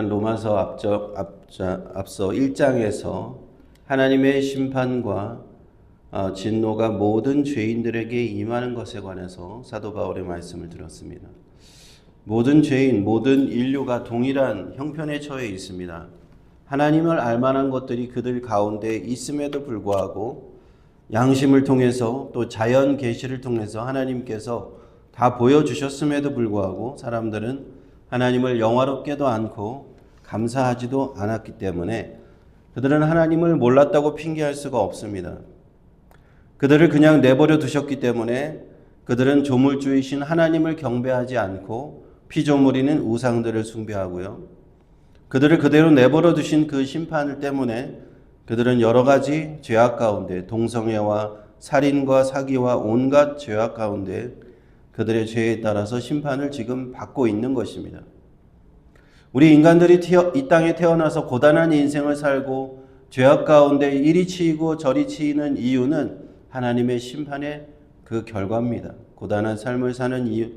로마서 앞서 1장에서 하나님의 심판과 진노가 모든 죄인들에게 임하는 것에 관해서 사도 바울의 말씀을 들었습니다. 모든 죄인, 모든 인류가 동일한 형편에 처해 있습니다. 하나님을 알만한 것들이 그들 가운데 있음에도 불구하고 양심을 통해서 또 자연 계시를 통해서 하나님께서 다 보여주셨음에도 불구하고 사람들은 하나님을 영화롭게도 않고 감사하지도 않았기 때문에 그들은 하나님을 몰랐다고 핑계할 수가 없습니다. 그들을 그냥 내버려 두셨기 때문에 그들은 조물주이신 하나님을 경배하지 않고 피조물이는 우상들을 숭배하고요. 그들을 그대로 내버려 두신 그 심판 때문에 그들은 여러 가지 죄악 가운데 동성애와 살인과 사기와 온갖 죄악 가운데 그들의 죄에 따라서 심판을 지금 받고 있는 것입니다. 우리 인간들이 이 땅에 태어나서 고단한 인생을 살고 죄악 가운데 이리 치이고 저리 치이는 이유는 하나님의 심판의 그 결과입니다. 고단한 삶을 사는 이유,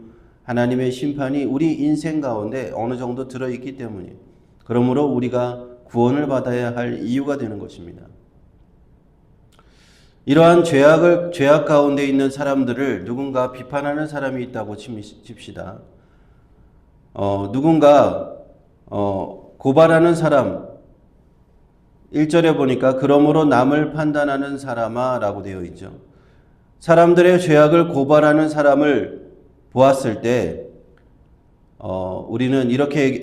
하나님의 심판이 우리 인생 가운데 어느 정도 들어있기 때문이에요. 그러므로 우리가 구원을 받아야 할 이유가 되는 것입니다. 이러한 죄악 가운데 있는 사람들을 누군가 비판하는 사람이 있다고 칩시다. 누군가 고발하는 사람, 1절에 보니까 그러므로 남을 판단하는 사람아 라고 되어 있죠. 사람들의 죄악을 고발하는 사람을 보았을 때 우리는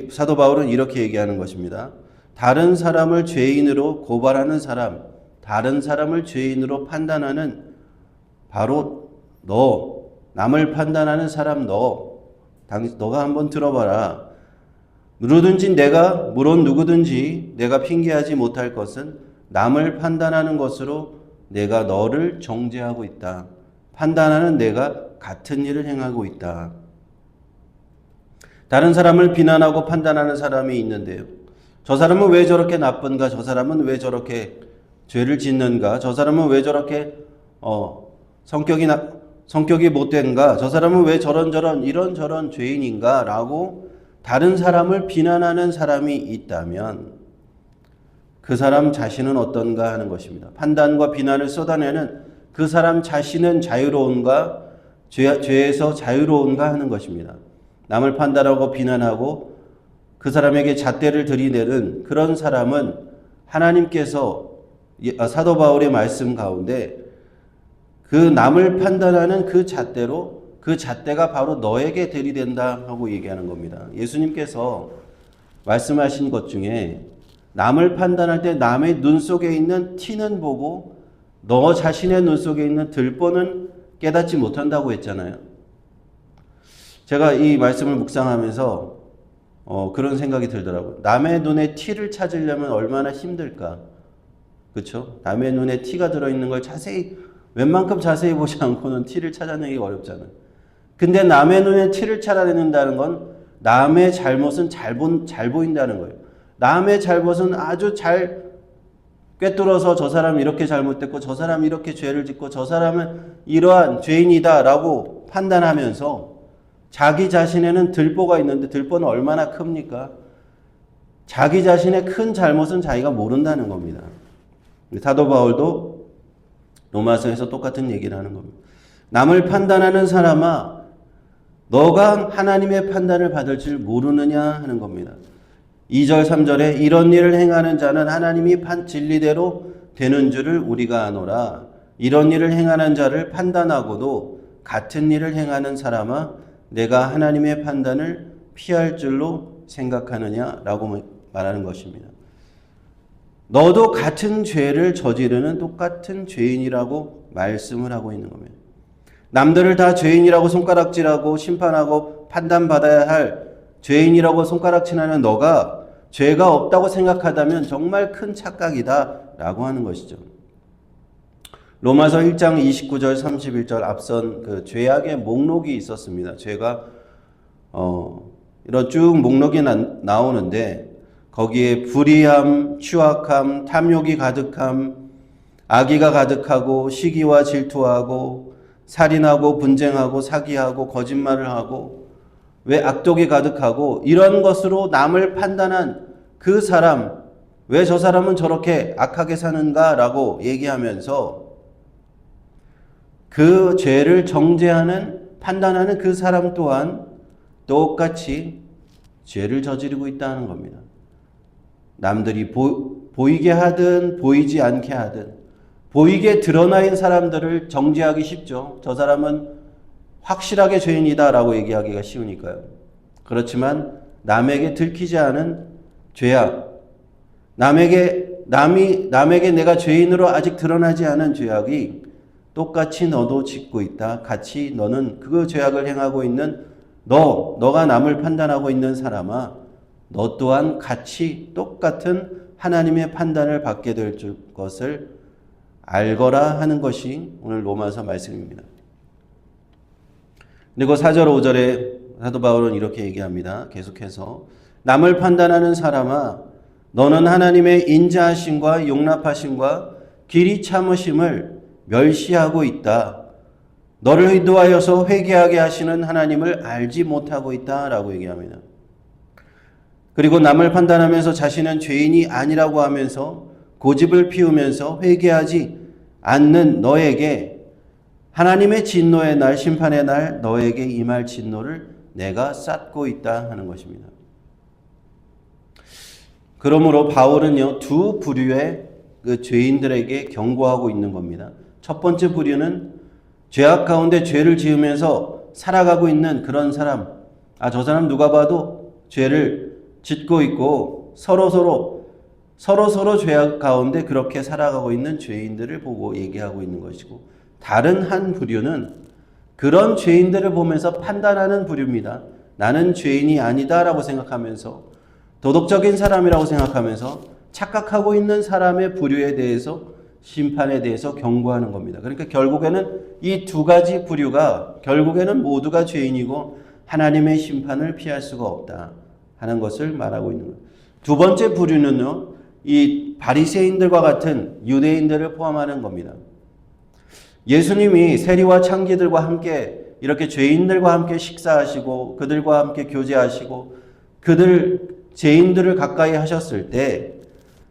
사도 바울은 이렇게 얘기하는 것입니다. 다른 사람을 죄인으로 고발하는 사람, 다른 사람을 죄인으로 판단하는 바로 너, 남을 판단하는 사람 너가 한번 들어봐라. 누구든지 내가 핑계하지 못할 것은 남을 판단하는 것으로 내가 너를 정죄하고 있다. 판단하는 내가 같은 일을 행하고 있다. 다른 사람을 비난하고 판단하는 사람이 있는데요. 저 사람은 왜 저렇게 나쁜가? 저 사람은 왜 저렇게 죄를 짓는가? 저 사람은 왜 저렇게 성격이 못된가? 저 사람은 왜 이런저런 죄인인가? 라고 다른 사람을 비난하는 사람이 있다면 그 사람 자신은 어떤가 하는 것입니다. 판단과 비난을 쏟아내는 그 사람 자신은 자유로운가? 죄에서 자유로운가 하는 것입니다. 남을 판단하고 비난하고 그 사람에게 잣대를 들이대는 그런 사람은 하나님께서 사도 바울의 말씀 가운데 그 남을 판단하는 그 잣대가 바로 너에게 들이댄다 하고 얘기하는 겁니다. 예수님께서 말씀하신 것 중에 남을 판단할 때 남의 눈 속에 있는 티는 보고 너 자신의 눈 속에 있는 들보는 깨닫지 못한다고 했잖아요. 제가 이 말씀을 묵상하면서 그런 생각이 들더라고요. 남의 눈에 티를 찾으려면 얼마나 힘들까? 그렇죠? 남의 눈에 티가 들어있는 걸 웬만큼 자세히 보지 않고는 티를 찾아내기 어렵잖아요. 근데 남의 눈에 티를 찾아내는다는 건 남의 잘못은 잘 보인다는 거예요. 남의 잘못은 아주 잘 꿰뚫어서 저 사람 이렇게 잘못됐고 저 사람 이렇게 죄를 짓고 저 사람은 이러한 죄인이다라고 판단하면서 자기 자신에는 들보가 있는데 들보는 얼마나 큽니까? 자기 자신의 큰 잘못은 자기가 모른다는 겁니다. 사도 바울도 로마서에서 똑같은 얘기를 하는 겁니다. 남을 판단하는 사람아, 너가 하나님의 판단을 받을 줄 모르느냐 하는 겁니다. 2절 3절에 이런 일을 행하는 자는 하나님이 진리대로 되는 줄을 우리가 아노라. 이런 일을 행하는 자를 판단하고도 같은 일을 행하는 사람아, 내가 하나님의 판단을 피할 줄로 생각하느냐라고 말하는 것입니다. 너도 같은 죄를 저지르는 똑같은 죄인이라고 말씀을 하고 있는 겁니다. 남들을 다 죄인이라고 손가락질하고 심판하고 판단받아야 할 죄인이라고 손가락질하는 너가 죄가 없다고 생각하다면 정말 큰 착각이다라고 하는 것이죠. 로마서 1장 29절 31절 앞선 그 죄악의 목록이 있었습니다. 죄가 이런 쭉 목록이 나오는데 거기에 불의함, 추악함, 탐욕이 가득함, 악의가 가득하고 시기와 질투하고 살인하고 분쟁하고 사기하고 거짓말을 하고 왜 악독이 가득하고 이런 것으로 남을 판단한 그 사람, 왜 저 사람은 저렇게 악하게 사는가라고 얘기하면서 그 죄를 정죄하는, 판단하는 그 사람 또한 똑같이 죄를 저지르고 있다는 겁니다. 남들이 보이게 하든 보이지 않게 하든 보이게 드러나 있는 사람들을 정죄하기 쉽죠. 저 사람은 확실하게 죄인이다라고 얘기하기가 쉬우니까요. 그렇지만 남에게 들키지 않은 죄악, 남에게 내가 죄인으로 아직 드러나지 않은 죄악이 똑같이 너도 짓고 있다. 같이 너는 그 죄악을 행하고 있는 너가 남을 판단하고 있는 사람아, 너 또한 같이 똑같은 하나님의 판단을 받게 될 것을 알거라 하는 것이 오늘 로마서 말씀입니다. 그리고 4절 5절에 사도 바울은 이렇게 얘기합니다. 계속해서 남을 판단하는 사람아, 너는 하나님의 인자하심과 용납하심과 길이 참으심을 멸시하고 있다. 너를 의도하여서 회개하게 하시는 하나님을 알지 못하고 있다라고 얘기합니다. 그리고 남을 판단하면서 자신은 죄인이 아니라고 하면서 고집을 피우면서 회개하지 않는 너에게 하나님의 진노의 날, 심판의 날 너에게 임할 진노를 내가 쌓고 있다 하는 것입니다. 그러므로 바울은요, 두 부류의 그 죄인들에게 경고하고 있는 겁니다. 첫 번째 부류는 죄악 가운데 죄를 지으면서 살아가고 있는 그런 사람, 저 사람 누가 봐도 죄를 짓고 있고 서로 죄악 가운데 그렇게 살아가고 있는 죄인들을 보고 얘기하고 있는 것이고, 다른 한 부류는 그런 죄인들을 보면서 판단하는 부류입니다. 나는 죄인이 아니다라고 생각하면서, 도덕적인 사람이라고 생각하면서 착각하고 있는 사람의 부류에 대해서, 심판에 대해서 경고하는 겁니다. 그러니까 결국에는 이 두 가지 부류가 결국에는 모두가 죄인이고 하나님의 심판을 피할 수가 없다 하는 것을 말하고 있는 거예요. 두 번째 부류는요, 이 바리새인들과 같은 유대인들을 포함하는 겁니다. 예수님이 세리와 창기들과 함께 이렇게 죄인들과 함께 식사하시고 그들과 함께 교제하시고 죄인들을 가까이 하셨을 때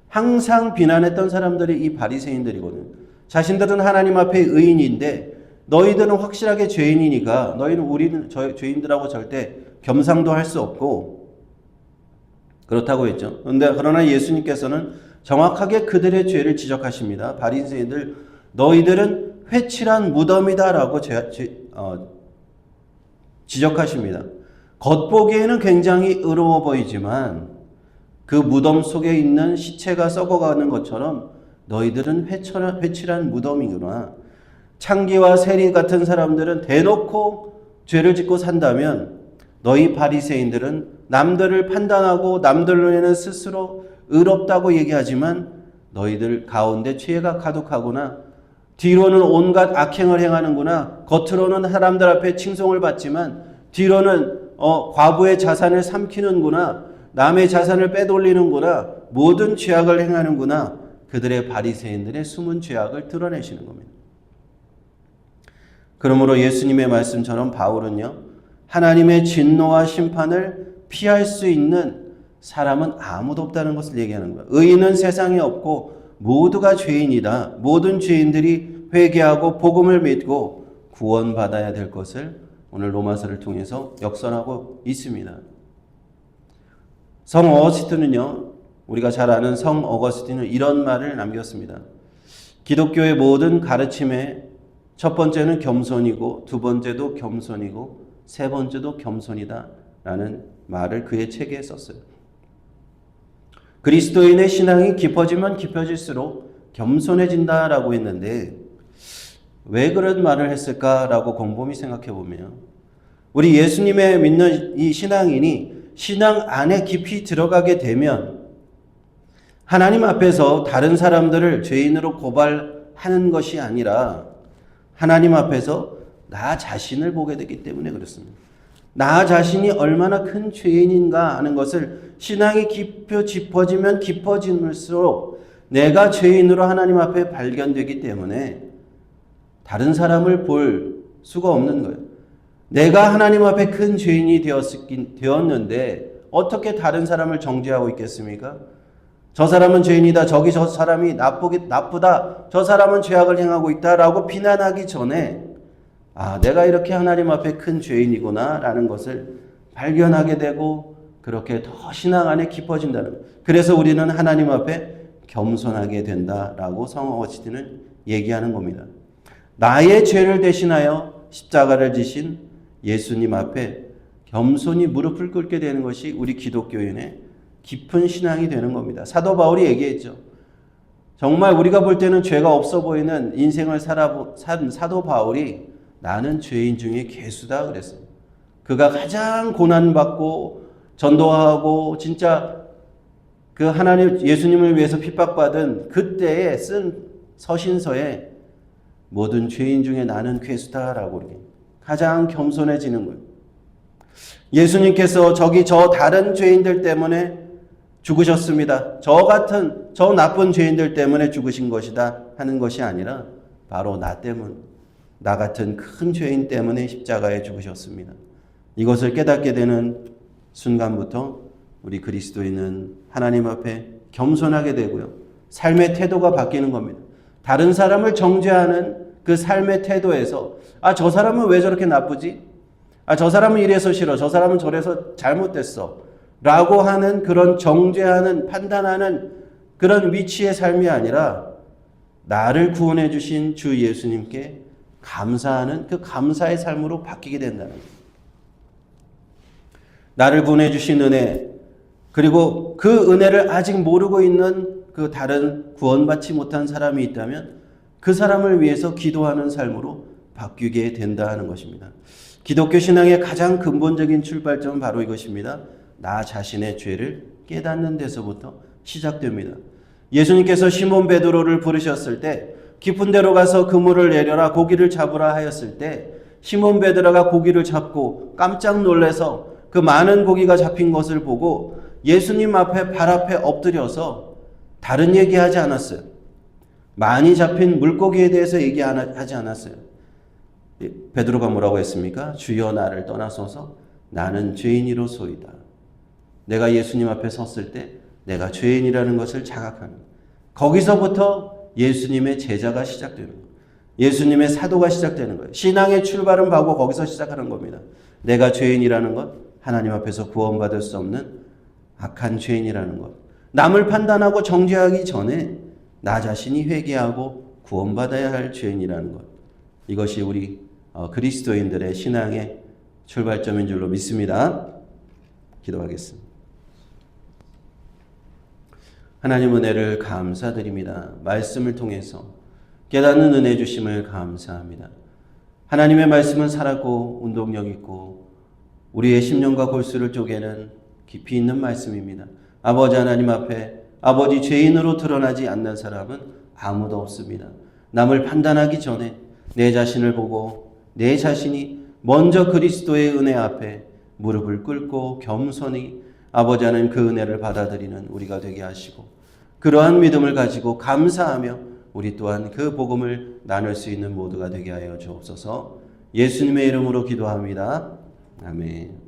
항상 비난했던 사람들이 이 바리새인들이거든요. 자신들은 하나님 앞에 의인인데 너희들은 확실하게 죄인이니까 우리는 죄인들하고 절대 겸상도 할 수 없고 그렇다고 했죠. 그러나 예수님께서는 정확하게 그들의 죄를 지적하십니다. 바리새인들, 너희들은 회칠한 무덤이다라고 지적하십니다. 겉보기에는 굉장히 의로워 보이지만 그 무덤 속에 있는 시체가 썩어가는 것처럼 너희들은 회칠한 무덤이구나. 창기와 세리 같은 사람들은 대놓고 죄를 짓고 산다면 너희 바리새인들은 남들을 판단하고 남들 눈에는 스스로 의롭다고 얘기하지만 너희들 가운데 죄가 가득하구나. 뒤로는 온갖 악행을 행하는구나. 겉으로는 사람들 앞에 칭송을 받지만 뒤로는 과부의 자산을 삼키는구나. 남의 자산을 빼돌리는구나. 모든 죄악을 행하는구나. 그들의 바리새인들의 숨은 죄악을 드러내시는 겁니다. 그러므로 예수님의 말씀처럼 바울은요, 하나님의 진노와 심판을 피할 수 있는 사람은 아무도 없다는 것을 얘기하는 거예요. 의인은 세상에 없고 모두가 죄인이다. 모든 죄인들이 회개하고 복음을 믿고 구원받아야 될 것을 오늘 로마서를 통해서 역설하고 있습니다. 성 어거스틴은요, 우리가 잘 아는 성 어거스틴은 이런 말을 남겼습니다. 기독교의 모든 가르침의 첫 번째는 겸손이고 두 번째도 겸손이고 세 번째도 겸손이다 라는 말을 그의 책에 썼어요. 그리스도인의 신앙이 깊어지면 깊어질수록 겸손해진다라고 했는데 왜 그런 말을 했을까라고 곰곰이 생각해 보면 우리 예수님의 믿는 이 신앙인이 신앙 안에 깊이 들어가게 되면 하나님 앞에서 다른 사람들을 죄인으로 고발하는 것이 아니라 하나님 앞에서 나 자신을 보게 되기 때문에 그렇습니다. 나 자신이 얼마나 큰 죄인인가 하는 것을 신앙이 깊어지면 깊어질수록 내가 죄인으로 하나님 앞에 발견되기 때문에 다른 사람을 볼 수가 없는 거예요. 내가 하나님 앞에 큰 죄인이 되었는데 어떻게 다른 사람을 정죄하고 있겠습니까? 저 사람은 죄인이다. 저 사람이 나쁘다. 저 사람은 죄악을 행하고 있다라고 비난하기 전에 내가 이렇게 하나님 앞에 큰 죄인이구나 라는 것을 발견하게 되고 그렇게 더 신앙 안에 깊어진다는 거예요. 그래서 우리는 하나님 앞에 겸손하게 된다라고 성호 어거스틴은 얘기하는 겁니다. 나의 죄를 대신하여 십자가를 지신 예수님 앞에 겸손히 무릎을 꿇게 되는 것이 우리 기독교인의 깊은 신앙이 되는 겁니다. 사도 바울이 얘기했죠. 정말 우리가 볼 때는 죄가 없어 보이는 인생을 산 사도 바울이 나는 죄인 중에 괴수다 그랬어요. 그가 가장 고난받고 전도하고 진짜 그 하나님 예수님을 위해서 핍박받은 그때에 쓴 서신서에 모든 죄인 중에 나는 괴수다라고 이렇게 가장 겸손해지는 거예요. 예수님께서 저 다른 죄인들 때문에 죽으셨습니다. 저 나쁜 죄인들 때문에 죽으신 것이다 하는 것이 아니라 바로 나 같은 큰 죄인 때문에 십자가에 죽으셨습니다. 이것을 깨닫게 되는 순간부터 우리 그리스도인은 하나님 앞에 겸손하게 되고요. 삶의 태도가 바뀌는 겁니다. 다른 사람을 정죄하는 그 삶의 태도에서 저 사람은 왜 저렇게 나쁘지? 저 사람은 이래서 싫어. 저 사람은 저래서 잘못됐어. 라고 하는 그런 정죄하는 판단하는 그런 위치의 삶이 아니라 나를 구원해 주신 주 예수님께 감사하는 그 감사의 삶으로 바뀌게 된다는 거예요. 나를 구원해 주신 은혜 그리고 그 은혜를 아직 모르고 있는 그 다른 구원받지 못한 사람이 있다면 그 사람을 위해서 기도하는 삶으로 바뀌게 된다는 것입니다. 기독교 신앙의 가장 근본적인 출발점은 바로 이것입니다. 나 자신의 죄를 깨닫는 데서부터 시작됩니다. 예수님께서 시몬 베드로를 부르셨을 때 깊은 데로 가서 그물을 내려라 고기를 잡으라 하였을 때 시몬 베드로가 고기를 잡고 깜짝 놀라서 그 많은 고기가 잡힌 것을 보고 예수님 앞에 발 앞에 엎드려서 다른 얘기하지 않았어요. 많이 잡힌 물고기에 대해서 얘기하지 않았어요. 베드로가 뭐라고 했습니까? 주여 나를 떠나소서 나는 죄인이로소이다. 내가 예수님 앞에 섰을 때 내가 죄인이라는 것을 자각하는 거기서부터 예수님의 제자가 시작되는 거예요. 예수님의 사도가 시작되는 거예요. 신앙의 출발은 바로 거기서 시작하는 겁니다. 내가 죄인이라는 것, 하나님 앞에서 구원받을 수 없는 악한 죄인이라는 것, 남을 판단하고 정죄하기 전에 나 자신이 회개하고 구원받아야 할 죄인이라는 것, 이것이 우리 그리스도인들의 신앙의 출발점인 줄로 믿습니다. 기도하겠습니다. 하나님 은혜를 감사드립니다. 말씀을 통해서 깨닫는 은혜 주심을 감사합니다. 하나님의 말씀은 살았고 운동력 있고 우리의 심령과 골수를 쪼개는 깊이 있는 말씀입니다. 아버지 하나님 앞에 아버지 죄인으로 드러나지 않는 사람은 아무도 없습니다. 남을 판단하기 전에 내 자신을 보고 내 자신이 먼저 그리스도의 은혜 앞에 무릎을 꿇고 겸손히 아버지 하나님 그 은혜를 받아들이는 우리가 되게 하시고 그러한 믿음을 가지고 감사하며 우리 또한 그 복음을 나눌 수 있는 모두가 되게 하여 주옵소서. 예수님의 이름으로 기도합니다. 아멘.